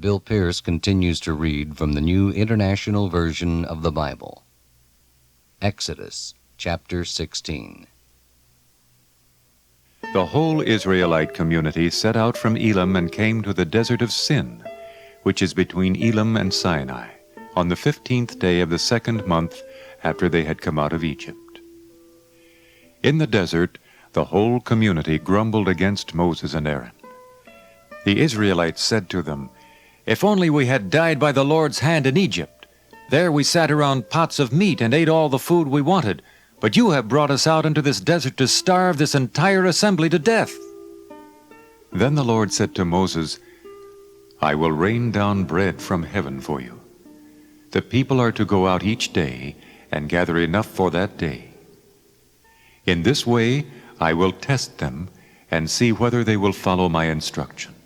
Bill Pearce continues to read from the New International Version of the Bible. Exodus, chapter 16. The whole Israelite community set out from Elim and came to the desert of Sin, which is between Elim and Sinai, on the 15th day of the 2nd month after they had come out of Egypt. In the desert, the whole community grumbled against Moses and Aaron. The Israelites said to them, "If only we had died by the Lord's hand in Egypt. There we sat around pots of meat and ate all the food we wanted, but you have brought us out into this desert to starve this entire assembly to death." Then the Lord said to Moses, "I will rain down bread from heaven for you. The people are to go out each day and gather enough for that day. In this way I will test them and see whether they will follow my instructions.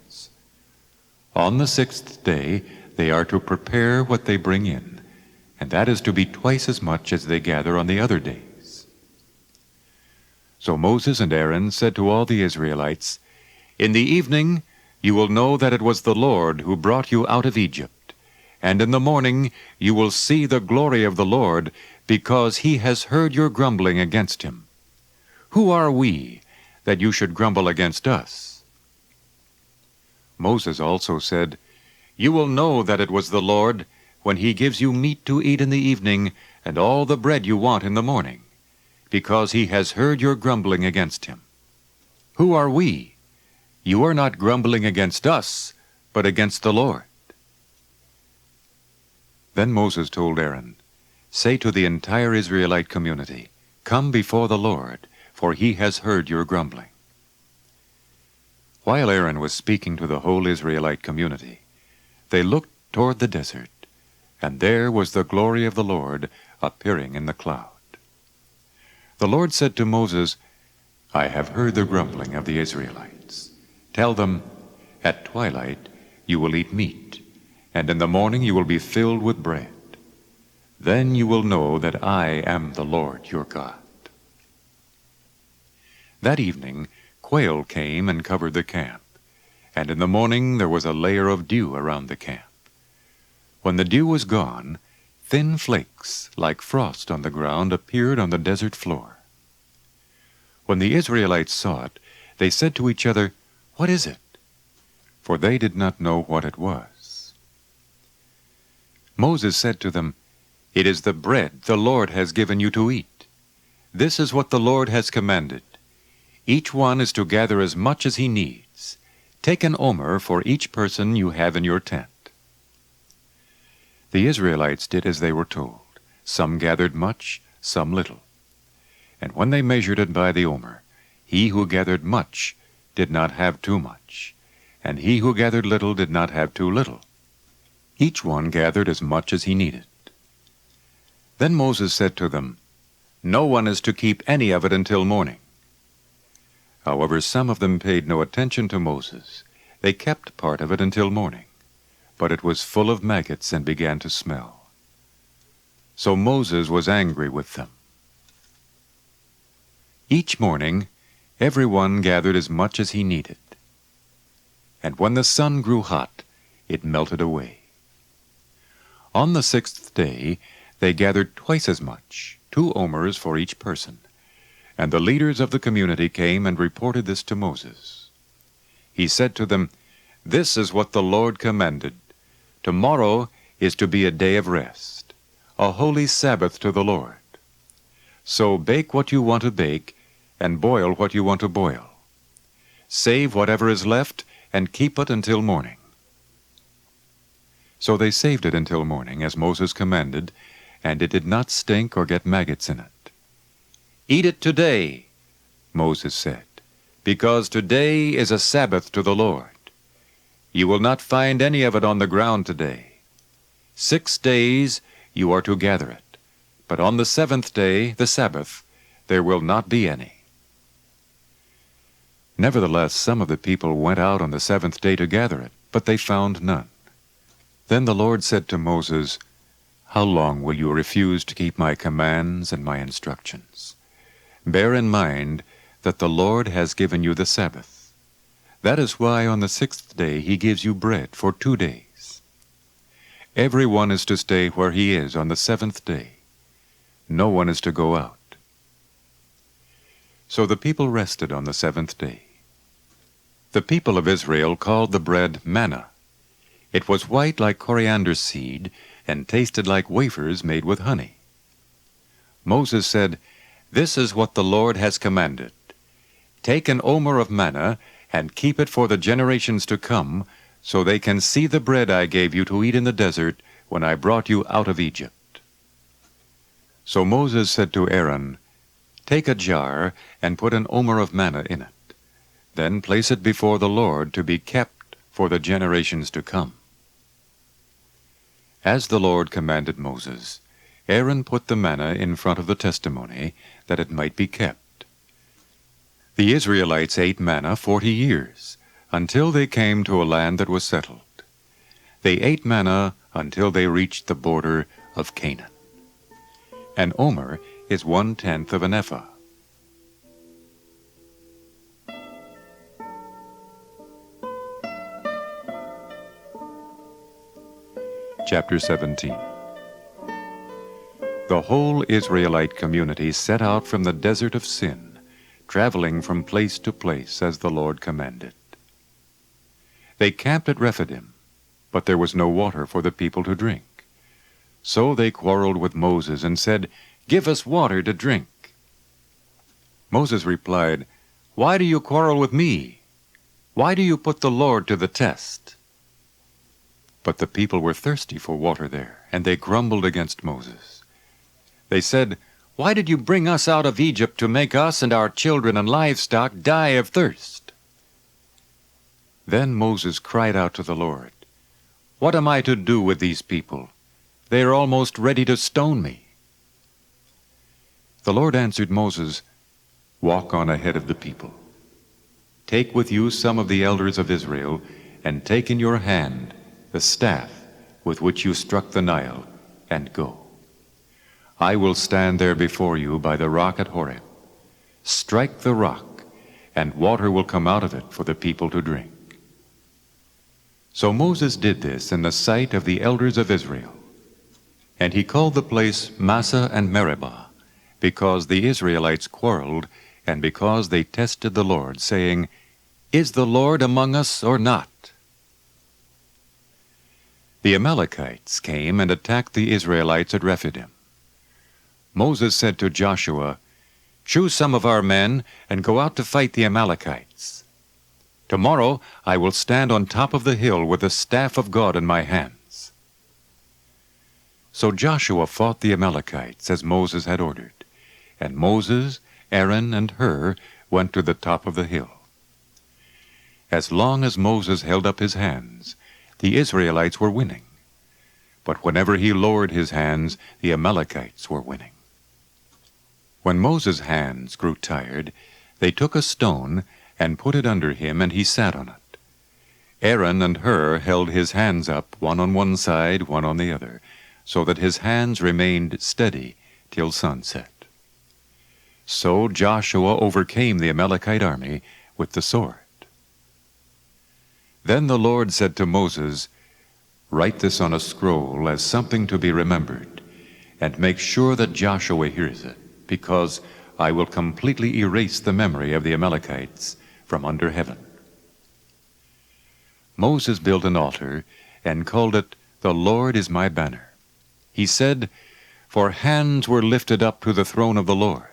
On the 6th day they are to prepare what they bring in, and that is to be twice as much as they gather on the other days." So Moses and Aaron said to all the Israelites, "In the evening you will know that it was the Lord who brought you out of Egypt, and in the morning you will see the glory of the Lord, because he has heard your grumbling against him. Who are we, that you should grumble against us?" Moses also said, "You will know that it was the Lord when he gives you meat to eat in the evening and all the bread you want in the morning, because he has heard your grumbling against him. Who are we? You are not grumbling against us, but against the Lord." Then Moses told Aaron, "Say to the entire Israelite community, 'Come before the Lord, for he has heard your grumbling.'" While Aaron was speaking to the whole Israelite community, they looked toward the desert, and there was the glory of the Lord appearing in the cloud. The Lord said to Moses, "I have heard the grumbling of the Israelites. Tell them, at twilight you will eat meat, and in the morning you will be filled with bread. Then you will know that I am the Lord your God." That evening quail came and covered the camp, and in the morning there was a layer of dew around the camp. When the dew was gone, thin flakes like frost on the ground appeared on the desert floor. When the Israelites saw it, they said to each other, "What is it?" For they did not know what it was. Moses said to them, "It is the bread the Lord has given you to eat. This is what the Lord has commanded. Each one is to gather as much as he needs. Take an omer for each person you have in your tent." The Israelites did as they were told. Some gathered much, some little. And when they measured it by the omer, he who gathered much did not have too much, and he who gathered little did not have too little. Each one gathered as much as he needed. Then Moses said to them, "No one is to keep any of it until morning." However, some of them paid no attention to Moses. They kept part of it until morning, but it was full of maggots and began to smell. So Moses was angry with them. Each morning, everyone gathered as much as he needed. And when the sun grew hot, it melted away. On the 6th day, they gathered twice as much, 2 omers for each person. And the leaders of the community came and reported this to Moses. He said to them, "This is what the Lord commanded. Tomorrow is to be a day of rest, a holy Sabbath to the Lord. So bake what you want to bake, and boil what you want to boil. Save whatever is left, and keep it until morning." So they saved it until morning, as Moses commanded, and it did not stink or get maggots in it. "Eat it today," Moses said, "because today is a Sabbath to the Lord. You will not find any of it on the ground today. 6 days you are to gather it, but on the 7th day, the Sabbath, there will not be any." Nevertheless, some of the people went out on the 7th day to gather it, but they found none. Then the Lord said to Moses, "How long will you refuse to keep my commands and my instructions? Bear in mind that the Lord has given you the Sabbath. That is why on the 6th day he gives you bread for 2 days. Every one is to stay where he is on the seventh day. No one is to go out. So the people rested on the seventh day. The people of Israel called the bread manna. It was white like coriander seed, and tasted like wafers made with honey. Moses said, "This is what the Lord has commanded. Take an omer of manna, and keep it for the generations to come, so they can see the bread I gave you to eat in the desert when I brought you out of Egypt." So Moses said to Aaron, "Take a jar, and put an omer of manna in it. Then place it before the Lord to be kept for the generations to come." As the Lord commanded Moses, Aaron put the manna in front of the testimony, that it might be kept. The Israelites ate manna 40 years, until they came to a land that was settled. They ate manna until they reached the border of Canaan. An omer is 1/10 of an ephah. Chapter 17. The whole Israelite community set out from the desert of Sin, traveling from place to place as the Lord commanded. They camped at Rephidim, but there was no water for the people to drink. So they quarreled with Moses and said, "Give us water to drink." Moses replied, "Why do you quarrel with me? Why do you put the Lord to the test?" But the people were thirsty for water there, and they grumbled against Moses. They said, "Why did you bring us out of Egypt to make us and our children and livestock die of thirst?" Then Moses cried out to the Lord, "What am I to do with these people? They are almost ready to stone me." The Lord answered Moses, "Walk on ahead of the people. Take with you some of the elders of Israel, and take in your hand the staff with which you struck the Nile, and go. I will stand there before you by the rock at Horeb. Strike the rock, and water will come out of it for the people to drink." So Moses did this in the sight of the elders of Israel. And he called the place Massah and Meribah, because the Israelites quarreled, and because they tested the Lord, saying, "Is the Lord among us or not?" The Amalekites came and attacked the Israelites at Rephidim. Moses said to Joshua, "Choose some of our men and go out to fight the Amalekites. Tomorrow I will stand on top of the hill with the staff of God in my hands." So Joshua fought the Amalekites as Moses had ordered, and Moses, Aaron, and Hur went to the top of the hill. As long as Moses held up his hands, the Israelites were winning. But whenever he lowered his hands, the Amalekites were winning. When Moses' hands grew tired, they took a stone and put it under him, and he sat on it. Aaron and Hur held his hands up, one on one side, one on the other, so that his hands remained steady till sunset. So Joshua overcame the Amalekite army with the sword. Then the Lord said to Moses, "Write this on a scroll as something to be remembered, and make sure that Joshua hears it, because I will completely erase the memory of the Amalekites from under heaven." Moses built an altar and called it, "The Lord is my banner." He said, "For hands were lifted up to the throne of the Lord.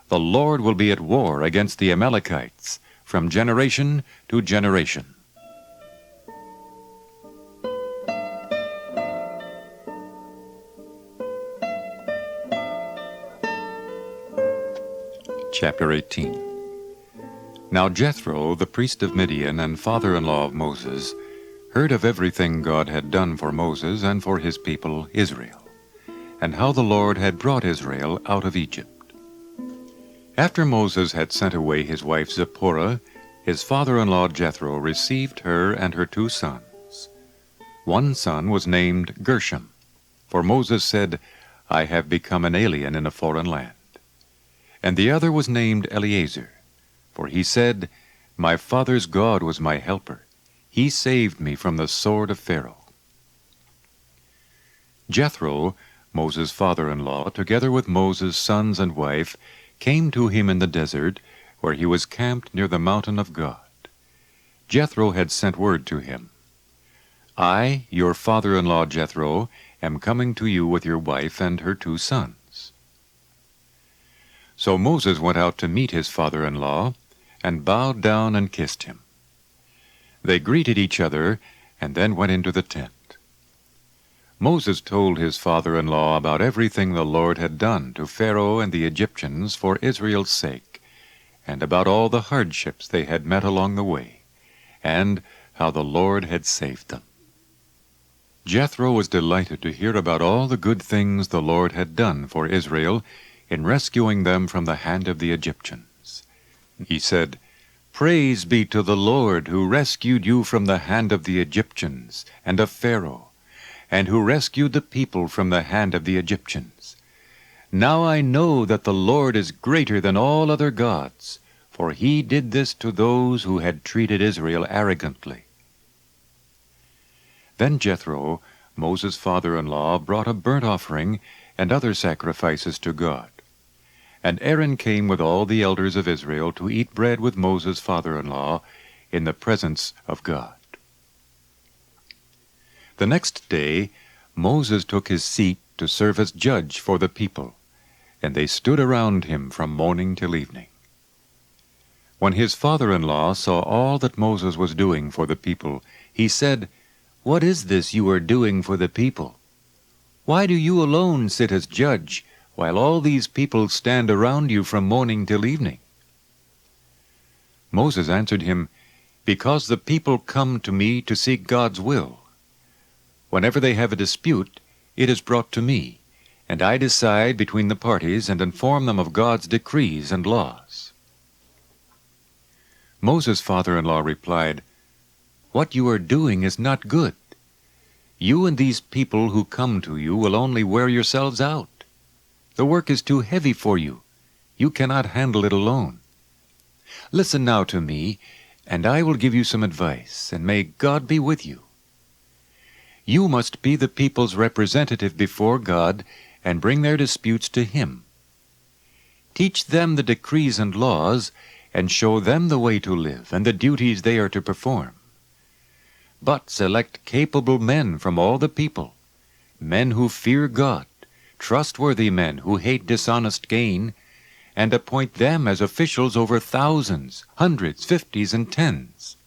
The Lord will be at war against the Amalekites from generation to generation." Chapter 18. Now Jethro, the priest of Midian and father-in-law of Moses, heard of everything God had done for Moses and for his people Israel, and how the Lord had brought Israel out of Egypt. After Moses had sent away his wife Zipporah, his father-in-law Jethro received her and her 2 sons. One son was named Gershom, for Moses said, "I have become an alien in a foreign land." And the other was named Eleazar, for he said, "My father's God was my helper. He saved me from the sword of Pharaoh." Jethro, Moses' father-in-law, together with Moses' sons and wife, came to him in the desert, where he was camped near the mountain of God. Jethro had sent word to him, I, your father-in-law Jethro, am coming to you with your wife and her 2 sons. So Moses went out to meet his father-in-law, and bowed down and kissed him. They greeted each other, and then went into the tent. Moses told his father-in-law about everything the Lord had done to Pharaoh and the Egyptians for Israel's sake, and about all the hardships they had met along the way, and how the Lord had saved them. Jethro was delighted to hear about all the good things the Lord had done for Israel in rescuing them from the hand of the Egyptians. He said, Praise be to the Lord, who rescued you from the hand of the Egyptians and of Pharaoh, and who rescued the people from the hand of the Egyptians. Now I know that the Lord is greater than all other gods, for he did this to those who had treated Israel arrogantly. Then Jethro, Moses' father-in-law, brought a burnt offering and other sacrifices to God. And Aaron came with all the elders of Israel to eat bread with Moses' father-in-law in the presence of God. The next day Moses took his seat to serve as judge for the people, and they stood around him from morning till evening. When his father-in-law saw all that Moses was doing for the people, he said, What is this you are doing for the people? Why do you alone sit as judge, while all these people stand around you from morning till evening? Moses answered him, Because the people come to me to seek God's will. Whenever they have a dispute, it is brought to me, and I decide between the parties and inform them of God's decrees and laws. Moses' father-in-law replied, What you are doing is not good. You and these people who come to you will only wear yourselves out. The work is too heavy for you. You cannot handle it alone. Listen now to me, and I will give you some advice, and may God be with you. You must be the people's representative before God and bring their disputes to Him. Teach them the decrees and laws, and show them the way to live and the duties they are to perform. But select capable men from all the people, men who fear God, trustworthy men who hate dishonest gain, and appoint them as officials over thousands, hundreds, fifties, and tens.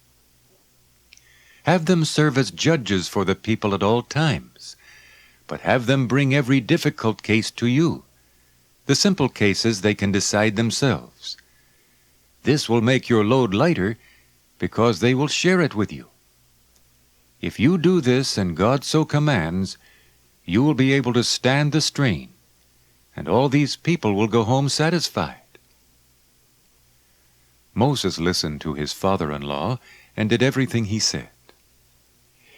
Have them serve as judges for the people at all times, but have them bring every difficult case to you. The simple cases they can decide themselves. This will make your load lighter, because they will share it with you. If you do this, and God so commands, you will be able to stand the strain, and all these people will go home satisfied. Moses listened to his father-in-law and did everything he said.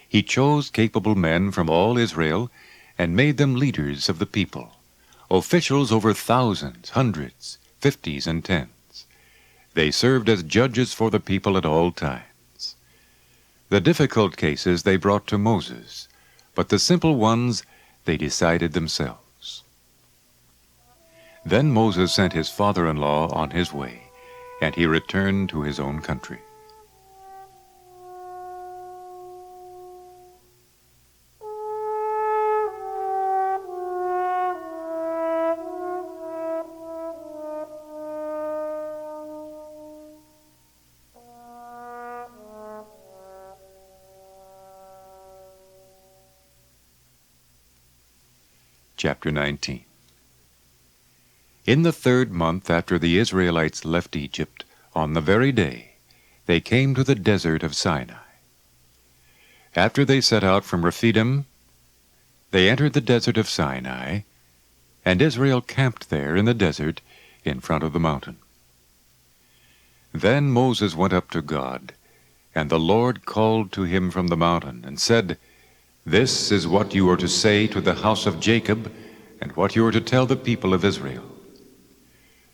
He chose capable men from all Israel and made them leaders of the people, officials over thousands, hundreds, fifties, and tens. They served as judges for the people at all times. The difficult cases they brought to Moses, but the simple ones they decided themselves. Then Moses sent his father-in-law on his way, and he returned to his own country. Chapter 19. In the 3rd month after the Israelites left Egypt, on the very day, they came to the desert of Sinai. After they set out from Rephidim, they entered the desert of Sinai, and Israel camped there in the desert in front of the mountain. Then Moses went up to God, and the Lord called to him from the mountain, and said, This is what you are to say to the house of Jacob, and what you are to tell the people of Israel.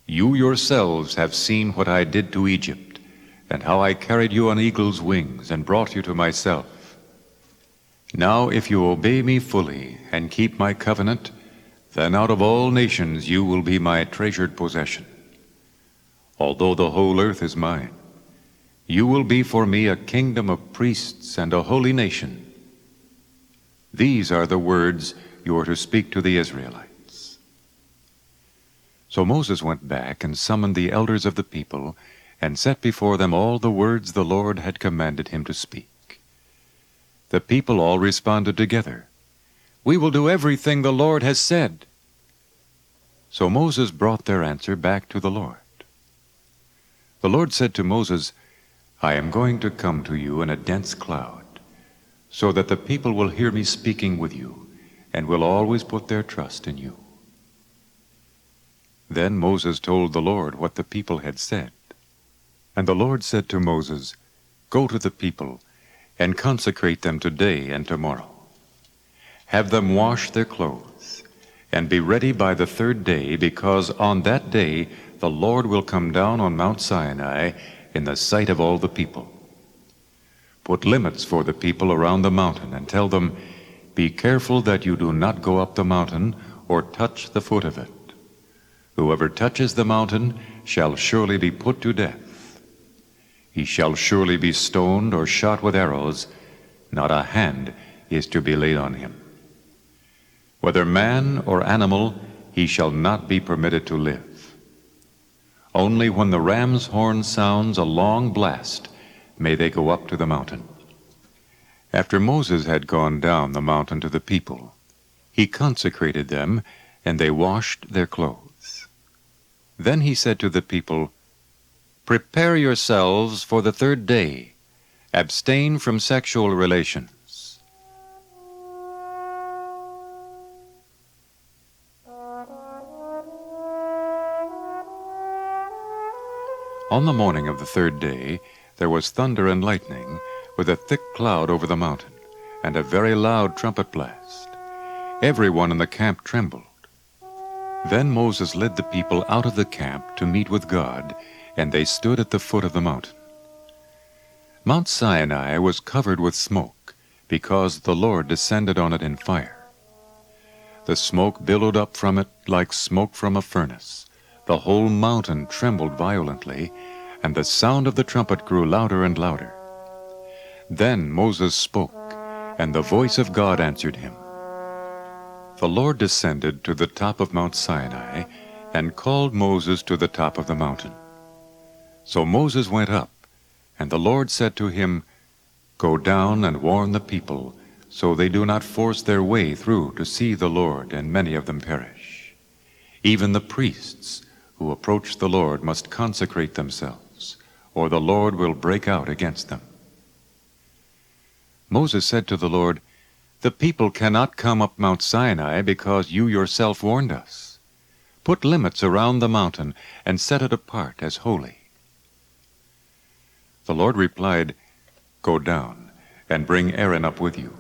You yourselves have seen what I did to Egypt, and how I carried you on eagle's wings and brought you to myself. Now if you obey me fully and keep my covenant, then out of all nations you will be my treasured possession. Although the whole earth is mine, you will be for me a kingdom of priests and a holy nation. These are the words you are to speak to the Israelites." So Moses went back and summoned the elders of the people and set before them all the words the Lord had commanded him to speak. The people all responded together, "We will do everything the Lord has said." So Moses brought their answer back to the Lord. The Lord said to Moses, "I am going to come to you in a dense cloud, so that the people will hear me speaking with you and will always put their trust in you." Then Moses told the Lord what the people had said. And the Lord said to Moses, "Go to the people and consecrate them today and tomorrow. Have them wash their clothes and be ready by the third day, because on that day the Lord will come down on Mount Sinai in the sight of all the people. Put limits for the people around the mountain and tell them, 'Be careful that you do not go up the mountain or touch the foot of it. Whoever touches the mountain shall surely be put to death. He shall surely be stoned or shot with arrows. Not a hand is to be laid on him. Whether man or animal, he shall not be permitted to live. Only when the ram's horn sounds a long blast may they go up to the mountain.'" After Moses had gone down the mountain to the people, he consecrated them, and they washed their clothes. Then he said to the people, "Prepare yourselves for the third day. Abstain from sexual relations." On the morning of the third day, there was thunder and lightning, with a thick cloud over the mountain, and a very loud trumpet blast. Everyone in the camp trembled. Then Moses led the people out of the camp to meet with God, and they stood at the foot of the mountain. Mount Sinai was covered with smoke, because the Lord descended on it in fire. The smoke billowed up from it like smoke from a furnace. The whole mountain trembled violently, and the sound of the trumpet grew louder and louder. Then Moses spoke, and the voice of God answered him. The Lord descended to the top of Mount Sinai and called Moses to the top of the mountain. So Moses went up, and the Lord said to him, "Go down and warn the people, so they do not force their way through to see the Lord, and many of them perish. Even the priests who approach the Lord must consecrate themselves, or the Lord will break out against them." Moses said to the Lord, "The people cannot come up Mount Sinai because you yourself warned us. Put limits around the mountain and set it apart as holy." The Lord replied, "Go down and bring Aaron up with you.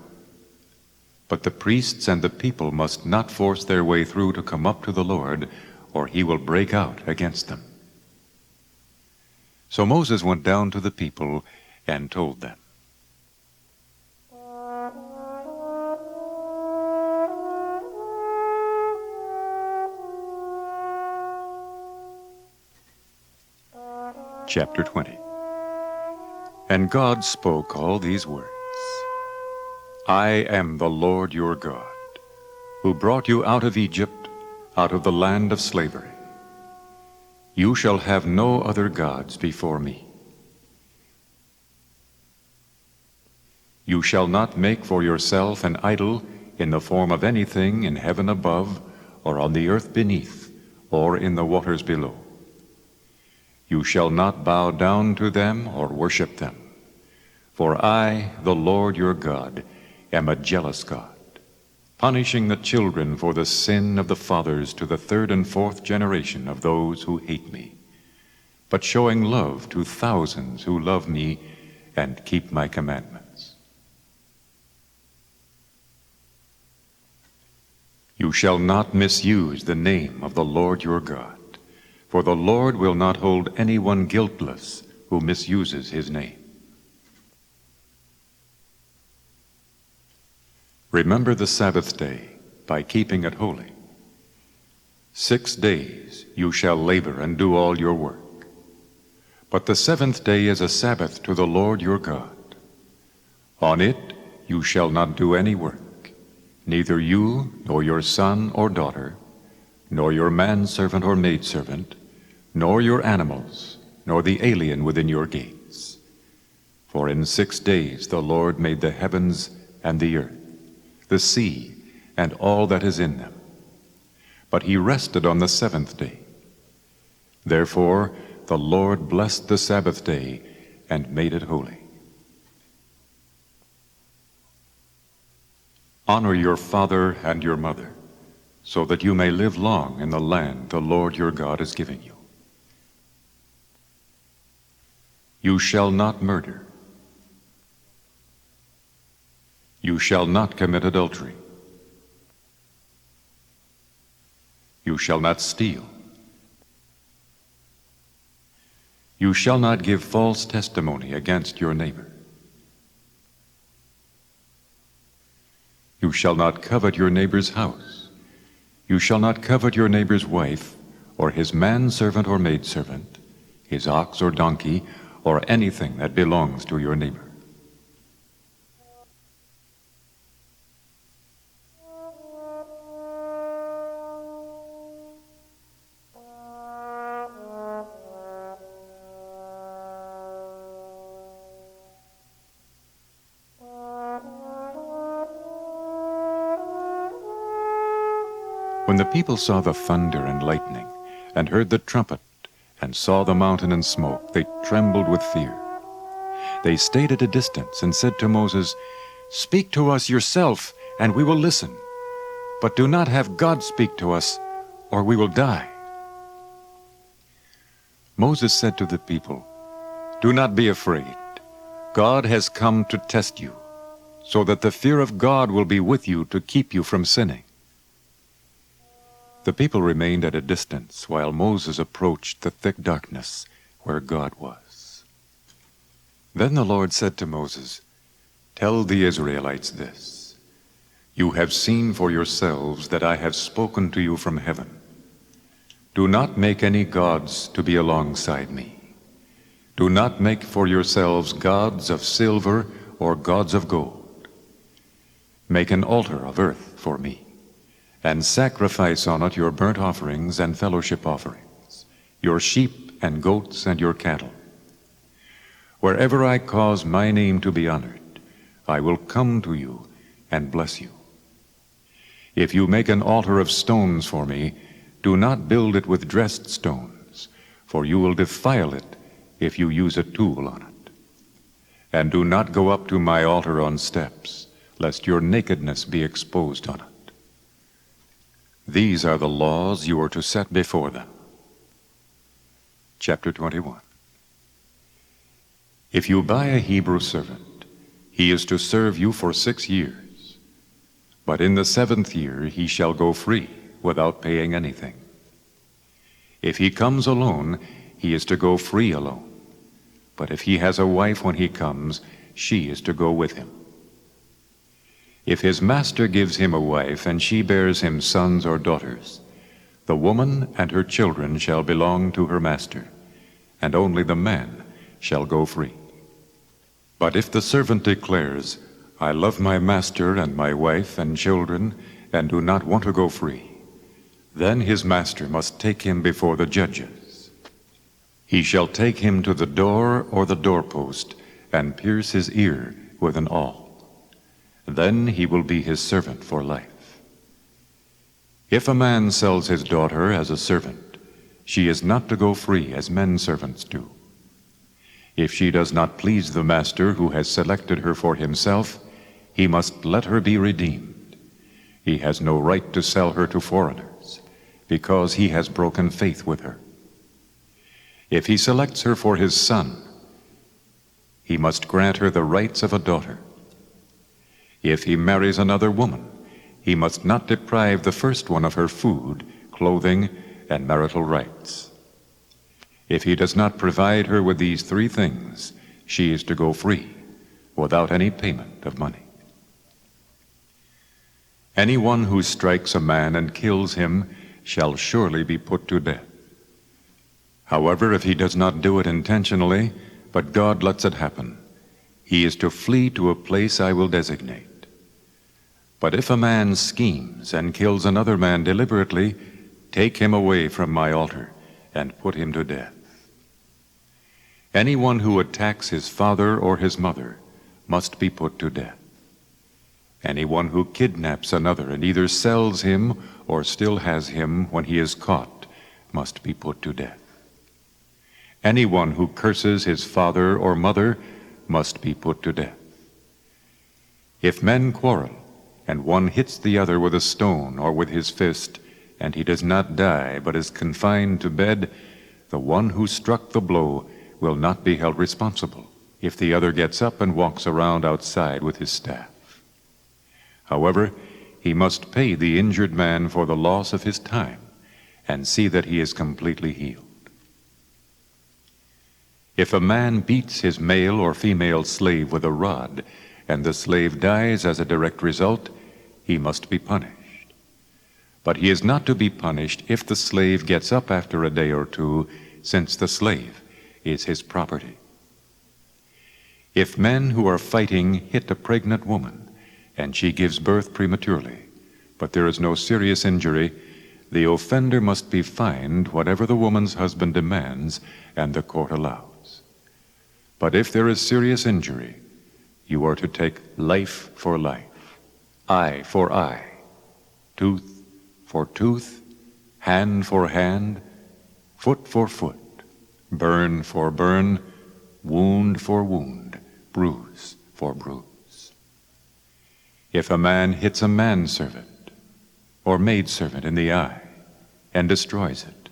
But the priests and the people must not force their way through to come up to the Lord, or he will break out against them." So Moses went down to the people and told them. Chapter 20. And God spoke all these words. "I am the Lord your God, who brought you out of Egypt, out of the land of slavery. You shall have no other gods before me. You shall not make for yourself an idol in the form of anything in heaven above, or on the earth beneath, or in the waters below. You shall not bow down to them or worship them. For I, the Lord your God, am a jealous God, punishing the children for the sin of the fathers to the third and fourth generation of those who hate me, but showing love to thousands who love me and keep my commandments. You shall not misuse the name of the Lord your God, for the Lord will not hold anyone guiltless who misuses his name. Remember the Sabbath day by keeping it holy. 6 days you shall labor and do all your work. But the seventh day is a Sabbath to the Lord your God. On it you shall not do any work, neither you, nor your son or daughter, nor your manservant or maidservant, nor your animals, nor the alien within your gates. For in 6 days the Lord made the heavens and the earth, the sea, and all that is in them. But he rested on the seventh day. Therefore the Lord blessed the Sabbath day and made it holy. Honor your father and your mother, so that you may live long in the land the Lord your God is giving you. You shall not murder. You shall not commit adultery. You shall not steal. You shall not give false testimony against your neighbor. You shall not covet your neighbor's house. You shall not covet your neighbor's wife, or his manservant or maidservant, his ox or donkey, or anything that belongs to your neighbor. When the people saw the thunder and lightning, and heard the trumpet, and saw the mountain and smoke, they trembled with fear. They stayed at a distance and said to Moses, "Speak to us yourself, and we will listen. But do not have God speak to us, or we will die." Moses said to the people, "Do not be afraid. God has come to test you, so that the fear of God will be with you to keep you from sinning." The people remained at a distance while Moses approached the thick darkness where God was. Then the Lord said to Moses, "Tell the Israelites this: You have seen for yourselves that I have spoken to you from heaven. Do not make any gods to be alongside me. Do not make for yourselves gods of silver or gods of gold. Make an altar of earth for me, and sacrifice on it your burnt offerings and fellowship offerings, your sheep and goats and your cattle. Wherever I cause my name to be honored, I will come to you and bless you. If you make an altar of stones for me, do not build it with dressed stones, for you will defile it if you use a tool on it. And do not go up to my altar on steps, lest your nakedness be exposed on it. These are the laws you are to set before them." Chapter 21. If you buy a Hebrew servant, he is to serve you for 6 years. But in the 7th year he shall go free, without paying anything. If he comes alone, he is to go free alone. But if he has a wife when he comes, she is to go with him. If his master gives him a wife, and she bears him sons or daughters, the woman and her children shall belong to her master, and only the man shall go free. But if the servant declares, "I love my master and my wife and children, and do not want to go free," then his master must take him before the judges. He shall take him to the door or the doorpost, and pierce his ear with an awl. Then he will be his servant for life. If a man sells his daughter as a servant, she is not to go free as men servants do. If she does not please the master who has selected her for himself, he must let her be redeemed. He has no right to sell her to foreigners, because he has broken faith with her. If he selects her for his son, he must grant her the rights of a daughter. If he marries another woman, he must not deprive the first one of her food, clothing, and marital rights. If he does not provide her with these 3 things, she is to go free, without any payment of money. Anyone who strikes a man and kills him shall surely be put to death. However, if he does not do it intentionally, but God lets it happen, he is to flee to a place I will designate. But if a man schemes and kills another man deliberately, take him away from my altar and put him to death. Anyone who attacks his father or his mother must be put to death. Anyone who kidnaps another and either sells him or still has him when he is caught must be put to death. Anyone who curses his father or mother must be put to death. If men quarrel, and one hits the other with a stone or with his fist, and he does not die but is confined to bed, the one who struck the blow will not be held responsible if the other gets up and walks around outside with his staff. However, he must pay the injured man for the loss of his time and see that he is completely healed. If a man beats his male or female slave with a rod, and the slave dies as a direct result, he must be punished. But he is not to be punished if the slave gets up after a day or two, since the slave is his property. If men who are fighting hit a pregnant woman, and she gives birth prematurely, but there is no serious injury, the offender must be fined whatever the woman's husband demands and the court allows. But if there is serious injury, you are to take life for life, eye for eye, tooth for tooth, hand for hand, foot for foot, burn for burn, wound for wound, bruise for bruise. If a man hits a manservant or maidservant in the eye and destroys it,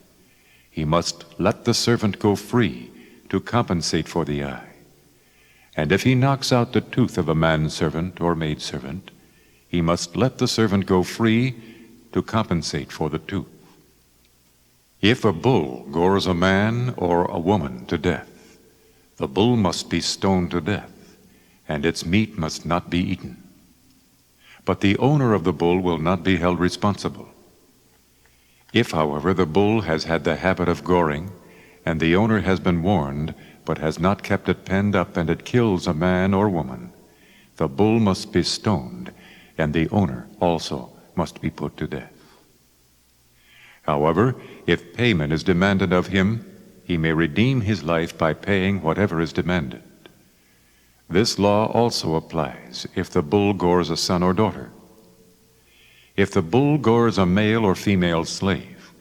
he must let the servant go free to compensate for the eye. And if he knocks out the tooth of a manservant or maidservant, he must let the servant go free to compensate for the tooth. If a bull gores a man or a woman to death, the bull must be stoned to death, and its meat must not be eaten. But the owner of the bull will not be held responsible. If, however, the bull has had the habit of goring, and the owner has been warned, but has not kept it penned up, and it kills a man or woman, the bull must be stoned, and the owner also must be put to death. However, if payment is demanded of him, he may redeem his life by paying whatever is demanded. This law also applies if the bull gores a son or daughter. If the bull gores a male or female slave,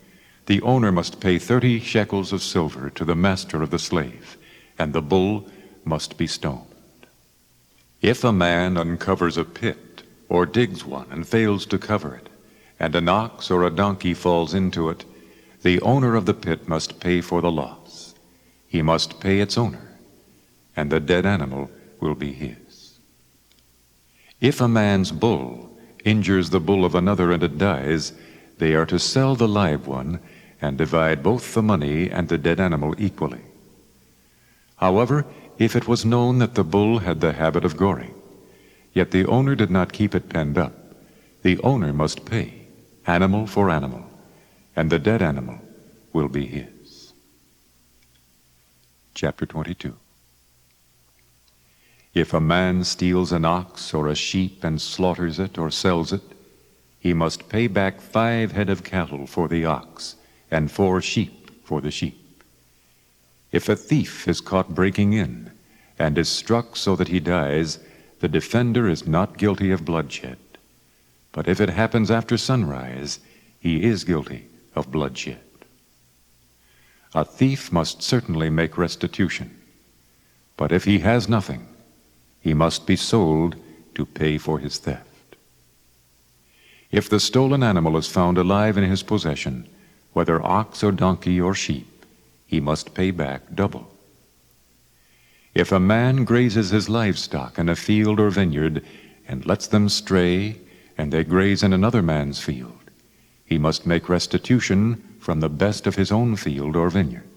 the owner must pay 30 shekels of silver to the master of the slave, and the bull must be stoned. If a man uncovers a pit or digs one and fails to cover it, and an ox or a donkey falls into it, the owner of the pit must pay for the loss. He must pay its owner, and the dead animal will be his. If a man's bull injures the bull of another and it dies, they are to sell the live one and divide both the money and the dead animal equally. However, if it was known that the bull had the habit of goring, yet the owner did not keep it penned up, the owner must pay, animal for animal, and the dead animal will be his. Chapter 22. If a man steals an ox or a sheep and slaughters it or sells it, he must pay back 5 head of cattle for the ox and 4 sheep for the sheep. If a thief is caught breaking in and is struck so that he dies, the defender is not guilty of bloodshed. But if it happens after sunrise, he is guilty of bloodshed. A thief must certainly make restitution, but if he has nothing, he must be sold to pay for his theft. If the stolen animal is found alive in his possession, whether ox or donkey or sheep, he must pay back double. If a man grazes his livestock in a field or vineyard and lets them stray, and they graze in another man's field, he must make restitution from the best of his own field or vineyard.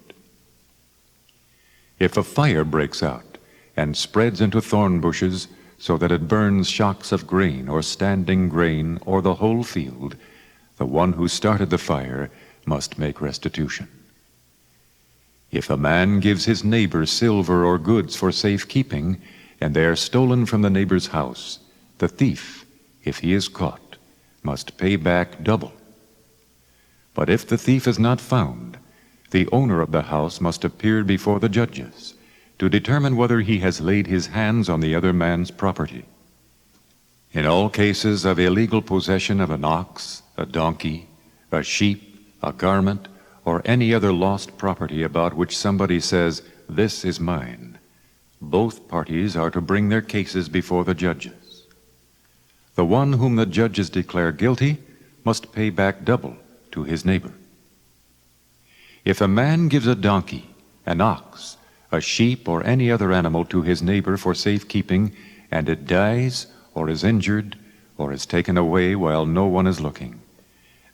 If a fire breaks out and spreads into thorn bushes, so that it burns shocks of grain or standing grain or the whole field, the one who started the fire must make restitution. If a man gives his neighbor silver or goods for safekeeping, and they are stolen from the neighbor's house, the thief, if he is caught, must pay back double. But if the thief is not found, the owner of the house must appear before the judges to determine whether he has laid his hands on the other man's property. In all cases of illegal possession of an ox, a donkey, a sheep, a garment, or any other lost property about which somebody says, "This is mine," both parties are to bring their cases before the judges. The one whom the judges declare guilty must pay back double to his neighbor. If a man gives a donkey, an ox, a sheep, or any other animal to his neighbor for safekeeping, and it dies, or is injured, or is taken away while no one is looking,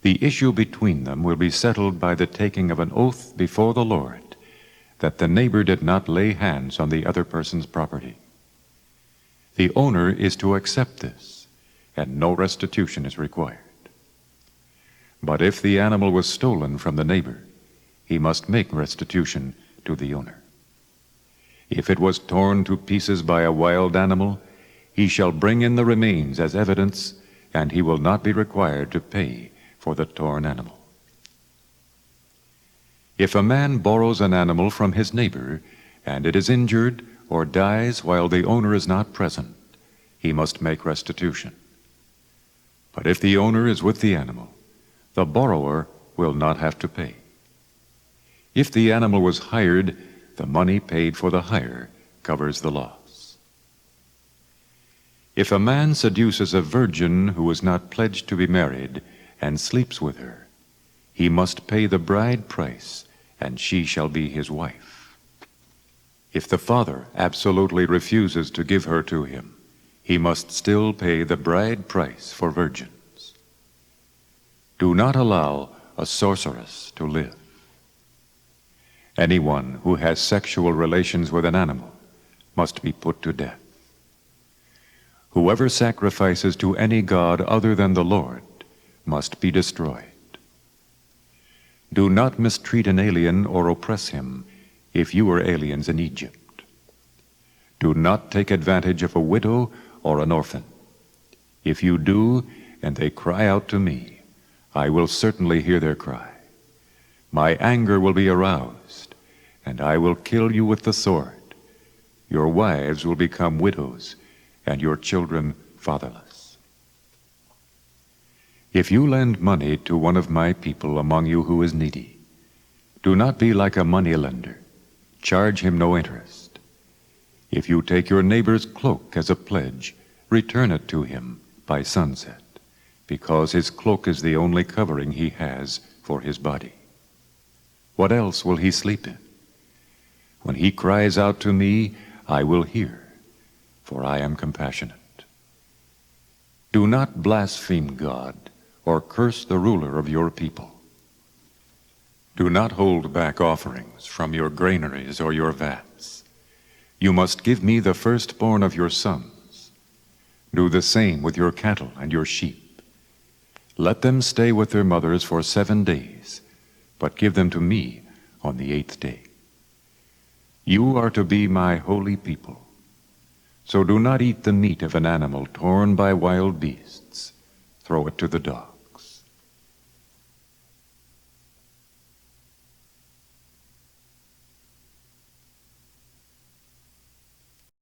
the issue between them will be settled by the taking of an oath before the Lord that the neighbor did not lay hands on the other person's property. The owner is to accept this, and no restitution is required. But if the animal was stolen from the neighbor, he must make restitution to the owner. If it was torn to pieces by a wild animal, he shall bring in the remains as evidence, and he will not be required to pay for the torn animal. If a man borrows an animal from his neighbor, and it is injured or dies while the owner is not present, he must make restitution. But if the owner is with the animal, the borrower will not have to pay. If the animal was hired, the money paid for the hire covers the loss. If a man seduces a virgin who is not pledged to be married and sleeps with her, he must pay the bride price, and she shall be his wife. If the father absolutely refuses to give her to him, he must still pay the bride price for virgins. Do not allow a sorceress to live. Anyone who has sexual relations with an animal must be put to death. Whoever sacrifices to any god other than the Lord must be destroyed. Do not mistreat an alien or oppress him if you were aliens in Egypt. Do not take advantage of a widow or an orphan. If you do, and they cry out to me, I will certainly hear their cry. My anger will be aroused, and I will kill you with the sword. Your wives will become widows, and your children fatherless. If you lend money to one of my people among you who is needy, do not be like a moneylender. Charge him no interest. If you take your neighbor's cloak as a pledge, return it to him by sunset, because his cloak is the only covering he has for his body. What else will he sleep in? When he cries out to me, I will hear, for I am compassionate. Do not blaspheme God or curse the ruler of your people. Do not hold back offerings from your granaries or your vats. You must give me the firstborn of your sons. Do the same with your cattle and your sheep. Let them stay with their mothers for 7 days, but give them to me on the 8th day. You are to be my holy people. So do not eat the meat of an animal torn by wild beasts. Throw it to the dogs.